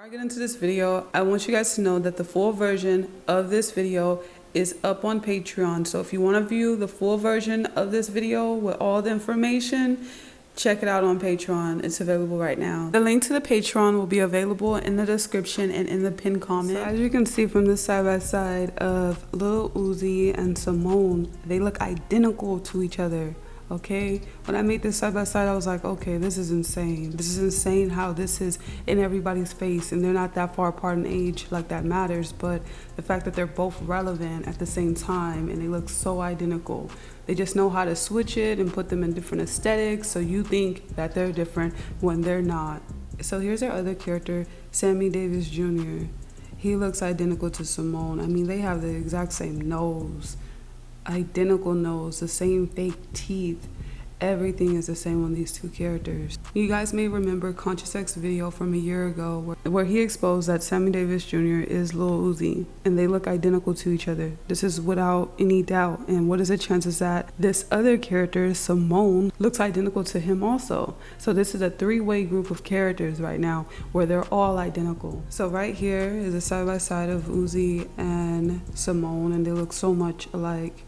Before I get into this video, I want you guys to know that the full version of this video is up on Patreon. So if you want to view the full version of this video with all the information, check it out on Patreon. It's available right now. The link to the Patreon will be available in the description and in the pinned comment. So as you can see from this side by side of Lil Uzi and Simone, they look identical to each other. Okay, when I made this side by side, I was like, okay, this is insane. This is insane how this is in everybody's face, and they're not that far apart in age, like that matters. But the fact that they're both relevant at the same time and they look so identical, they just know how to switch it and put them in different aesthetics, so you think that they're different when they're not. So here's our other character, Sammy Davis Jr. He looks identical to Simone. I mean, they have the exact same nose. Identical nose, the same fake teeth. Everything is the same on these two characters. You guys may remember Conscious X's video from a year ago where he exposed that Sammy Davis Jr. is Lil Uzi, and they look identical to each other. This is without any doubt. And what is the chances that this other character, Simone, looks identical to him also? So this is a three-way group of characters right now where they're all identical. So right here is a side-by-side of Uzi and Simone, and they look so much alike.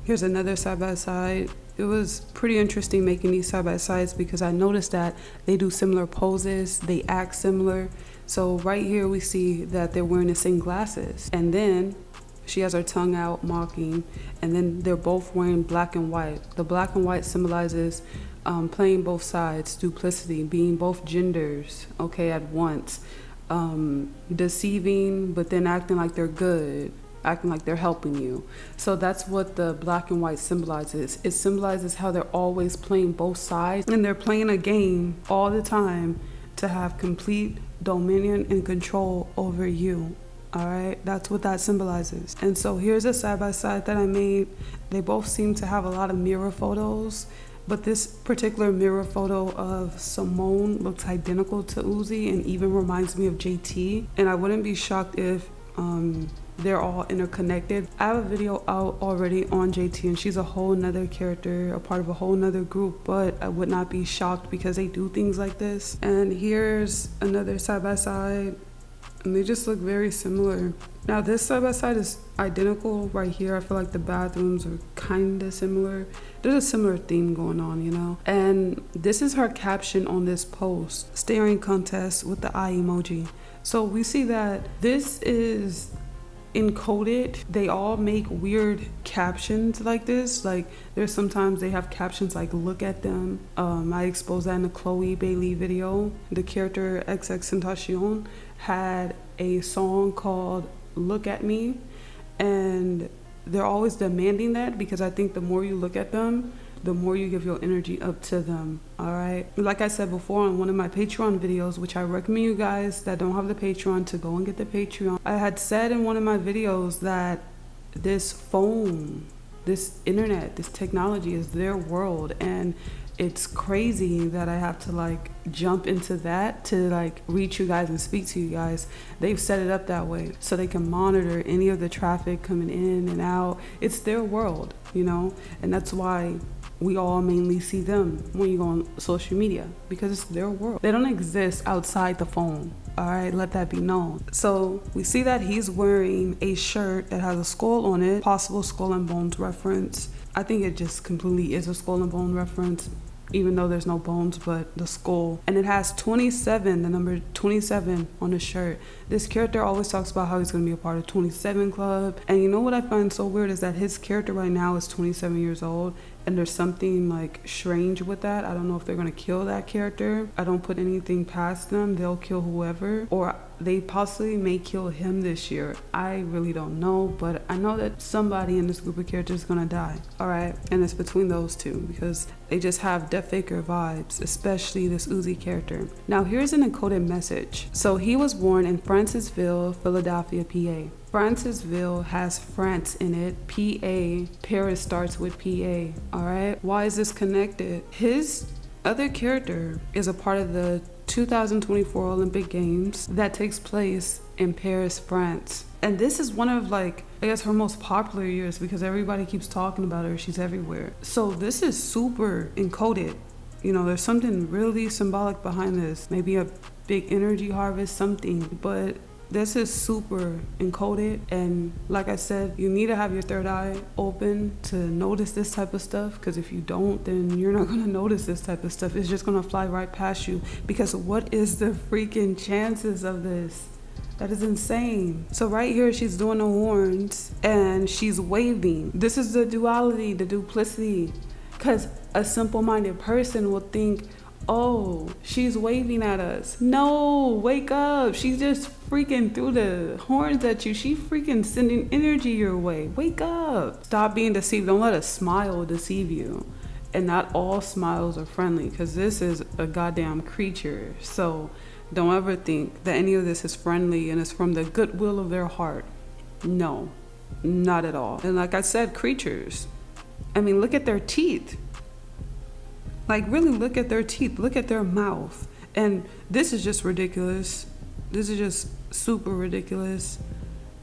Here's another side-by-side. It was pretty interesting making these side-by-sides because I noticed that they do similar poses, they act similar. So right here we see that they're wearing the same glasses. And then she has her tongue out mocking, and then they're both wearing black and white. The black and white symbolizes playing both sides, duplicity, being both genders, okay, at once. Deceiving, but then acting like they're good, acting like they're helping you. So that's what the black and white symbolizes. It symbolizes how they're always playing both sides, and they're playing a game all the time to have complete dominion and control over you. All right, that's what that symbolizes. And so here's a side-by-side that I made. They both seem to have a lot of mirror photos, but this particular mirror photo of Simone looks identical to Uzi and even reminds me of JT. And I wouldn't be shocked if they're all interconnected. I have a video out already on JT, and she's a whole nother character, a part of a whole nother group, but I would not be shocked because they do things like this. And here's another side-by-side, and they just look very similar. Now this side-by-side is identical right here. I feel like the bathrooms are kind of similar. There's a similar theme going on, you know? And this is her caption on this post, staring contest with the eye emoji. So we see that this is encoded. They all make weird captions like this. Like there's sometimes they have captions like "look at them." I exposed that in the Chloe Bailey video. The character XXXTentacion had a song called "Look at Me," and they're always demanding that because I think the more you look at them, the more you give your energy up to them. All right, like I said before on one of my Patreon videos, which I recommend you guys that don't have the Patreon to go and get the Patreon, I had said in one of my videos that this phone, this internet, this technology is their world, and it's crazy that I have to like jump into that to like reach you guys and speak to you guys. They've set it up that way so they can monitor any of the traffic coming in and out. It's their world, you know, and that's why we all mainly see them when you go on social media, because it's their world. They don't exist outside the phone. All right, let that be known. So we see that he's wearing a shirt that has a skull on it, possible Skull and Bones reference. I think it just completely is a Skull and Bone reference, even though there's no bones, but the skull. And it has 27, the number 27 on the shirt. This character always talks about how he's gonna be a part of 27 Club. And you know what I find so weird is that his character right now is 27 years old, and there's something like strange with that. I don't know if they're gonna kill that character. I don't put anything past them. They'll kill whoever, or they possibly may kill him this year. I really don't know, but I know that somebody in this group of characters is gonna die. All right, and it's between those two because they just have Def Faker vibes, especially this Uzi character. Now here's an encoded message. So he was born in Francisville, Philadelphia, PA. Francisville has France in it. PA, Paris starts with PA. All right, why is this connected? His other character is a part of the 2024 Olympic Games that takes place in Paris, France. And this is one of like, I guess her most popular years because everybody keeps talking about her. She's everywhere. So this is super encoded. You know, there's something really symbolic behind this. Maybe a big energy harvest, something. But this is super encoded, and like I said, you need to have your third eye open to notice this type of stuff, because if you don't, then you're not going to notice this type of stuff. It's just going to fly right past you, because what is the freaking chances of this? That is insane. So right here, she's doing the horns and she's waving. This is the duality, the duplicity, because a simple-minded person will think, oh, she's waving at us. No, wake up. She just freaking threw the horns at you. She freaking sending energy your way. Wake up. Stop being deceived. Don't let a smile deceive you. And not all smiles are friendly, because this is a goddamn creature. So don't ever think that any of this is friendly and it's from the goodwill of their heart. No, not at all. And like I said, creatures. I mean, look at their teeth. Like, really look at their teeth. Look at their mouth. And this is just ridiculous. This is just super ridiculous.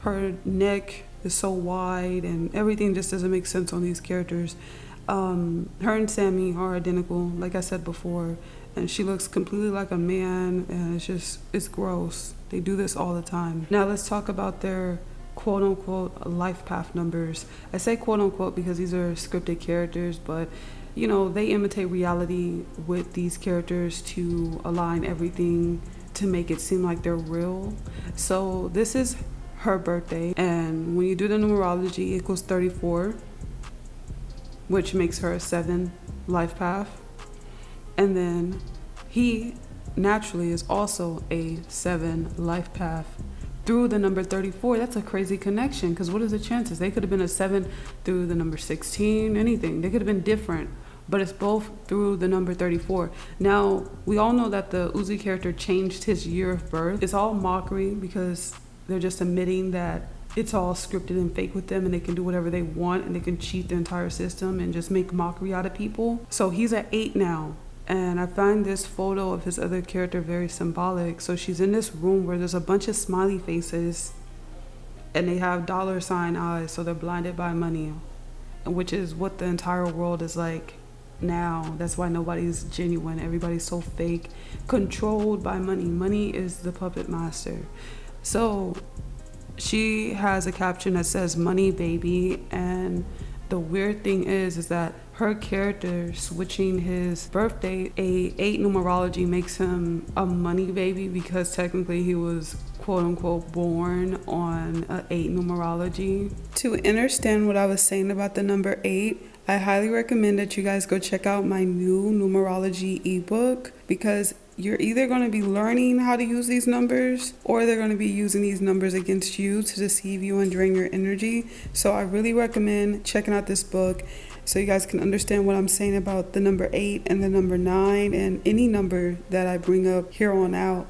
Her neck is so wide and everything just doesn't make sense on these characters. Her and Sammy are identical, like I said before. And she looks completely like a man, and it's gross. They do this all the time. Now let's talk about their quote unquote life path numbers. I say quote unquote because these are scripted characters, but you know, they imitate reality with these characters to align everything to make it seem like they're real. So this is her birthday, and when you do the numerology, it equals 34, which makes her a 7 life path. And then he naturally is also a 7 life path through the number 34. That's a crazy connection, because what are the chances? They could have been a 7 through the number 16, anything. They could have been different, but it's both through the number 34. Now, we all know that the Uzi character changed his year of birth. It's all mockery, because they're just admitting that it's all scripted and fake with them, and they can do whatever they want, and they can cheat the entire system and just make mockery out of people. So he's at 8 now. And I find this photo of his other character very symbolic. So she's in this room where there's a bunch of smiley faces, and they have $ eyes, so they're blinded by money, which is what the entire world is like now. That's why nobody's genuine. Everybody's so fake, controlled by money. Money is the puppet master. So she has a caption that says "money baby," and the weird thing is that her character switching his birthday, a 8 numerology, makes him a money baby, because technically he was quote unquote born on a 8 numerology. To understand what I was saying about the number 8, I highly recommend that you guys go check out my new numerology ebook, because you're either going to be learning how to use these numbers, or they're going to be using these numbers against you to deceive you and drain your energy. So I really recommend checking out this book so you guys can understand what I'm saying about the number 8 and the number 9 and any number that I bring up here on out.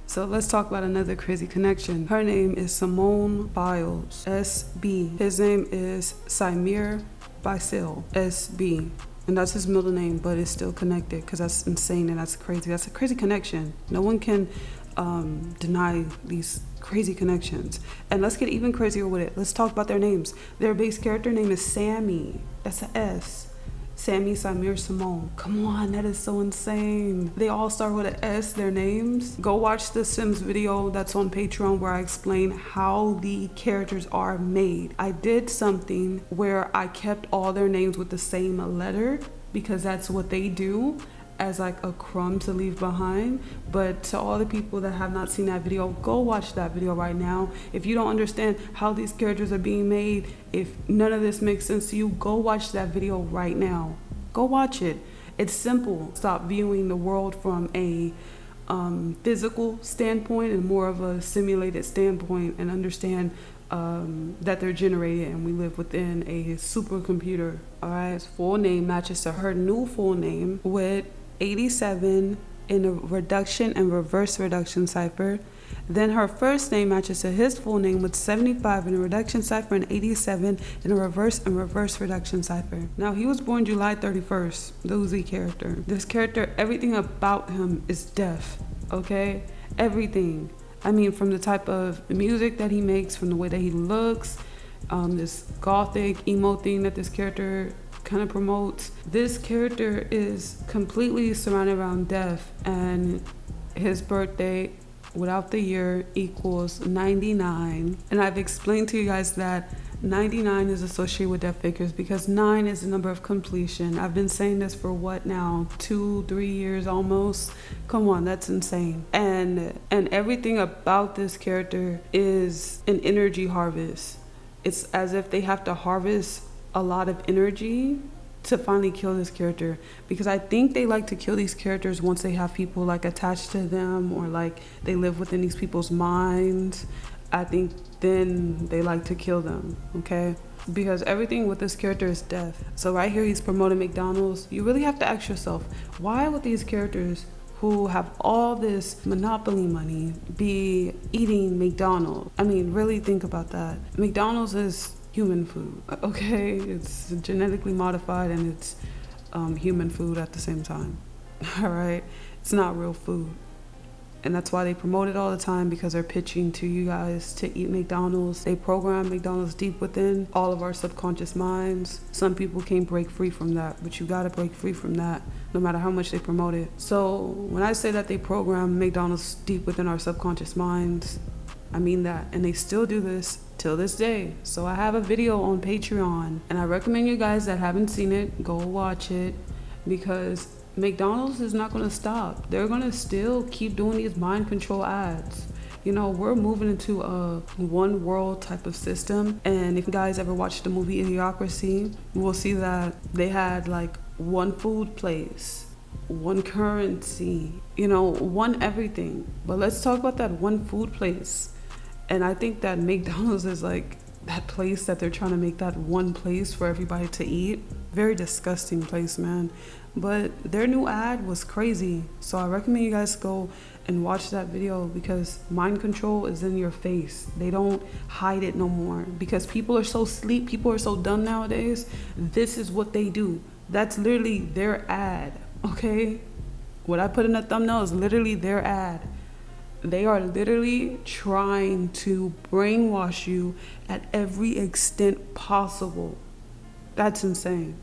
So let's talk about another crazy connection. Her name is Simone Biles, SB. His name is Simone Biles, SB. And that's his middle name, but it's still connected, because that's insane and that's crazy. That's a crazy connection. No one can deny these crazy connections. And let's get even crazier with it. Let's talk about their names. Their base character name is Sammy. That's an S. Sammy, Samir, Simone. Come on, that is so insane. They all start with an S, their names. Go watch the Sims video that's on Patreon where I explain how the characters are made. I did something where I kept all their names with the same letter, because that's what they do as like a crumb to leave behind. But to all the people that have not seen that video, go watch that video right now. If you don't understand how these characters are being made, if none of this makes sense to you, go watch that video right now. Go watch it. It's simple. Stop viewing the world from a physical standpoint and more of a simulated standpoint, and understand that they're generated and we live within a supercomputer. All right, his full name matches to her new full name with 87 in a reduction and reverse reduction cipher. Then her first name matches to his full name with 75 in a reduction cipher and 87 in a reverse and reverse reduction cipher. Now, he was born July 31st, the Uzi character. This character, everything about him is deaf, okay? Everything. I mean, from the type of music that he makes, from the way that he looks, this gothic emo thing that this character kind of promotes. This character is completely surrounded around death, and his birthday without the year equals 99. And I've explained to you guys that 99 is associated with death figures because 9 is the number of completion. I've been saying this for what now, 2-3 years almost. Come on, that's insane. And everything about this character is an energy harvest. It's as if they have to harvest a lot of energy to finally kill this character, because I think they like to kill these characters once they have people like attached to them, or like they live within these people's minds. I think then they like to kill them, okay? Because everything with this character is death. So right here he's promoting McDonald's. You really have to ask yourself, why would these characters who have all this monopoly money be eating McDonald's? I mean, really think about that. McDonald's is human food, okay? It's genetically modified and it's human food at the same time. All right, it's not real food, and that's why they promote it all the time, because they're pitching to you guys to eat McDonald's. They program McDonald's deep within all of our subconscious minds. Some people can't break free from that, but you gotta break free from that no matter how much they promote it. So when I say that they program McDonald's deep within our subconscious minds, I mean that, and they still do this till this day. So I have a video on Patreon, and I recommend you guys that haven't seen it, go watch it, because McDonald's is not going to stop. They're going to still keep doing these mind control ads. You know, we're moving into a one world type of system, and if you guys ever watched the movie Idiocracy, you will see that they had like one food place, one currency, you know, one everything. But let's talk about that one food place. And I think that McDonald's is like that place that they're trying to make that one place for everybody to eat. Very disgusting place, man. But their new ad was crazy. So I recommend you guys go and watch that video, because mind control is in your face. They don't hide it no more, because people are so sleep, people are so dumb nowadays. This is what they do. That's literally their ad, okay? What I put in the thumbnail is literally their ad. They are literally trying to brainwash you at every extent possible. That's insane.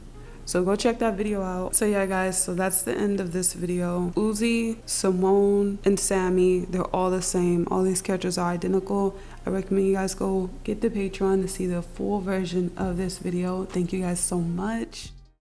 So go check that video out. So yeah, guys, so that's the end of this video. Uzi, Simone, and Sammy, they're all the same. All these characters are identical. I recommend you guys go get the Patreon to see the full version of this video. Thank you guys so much.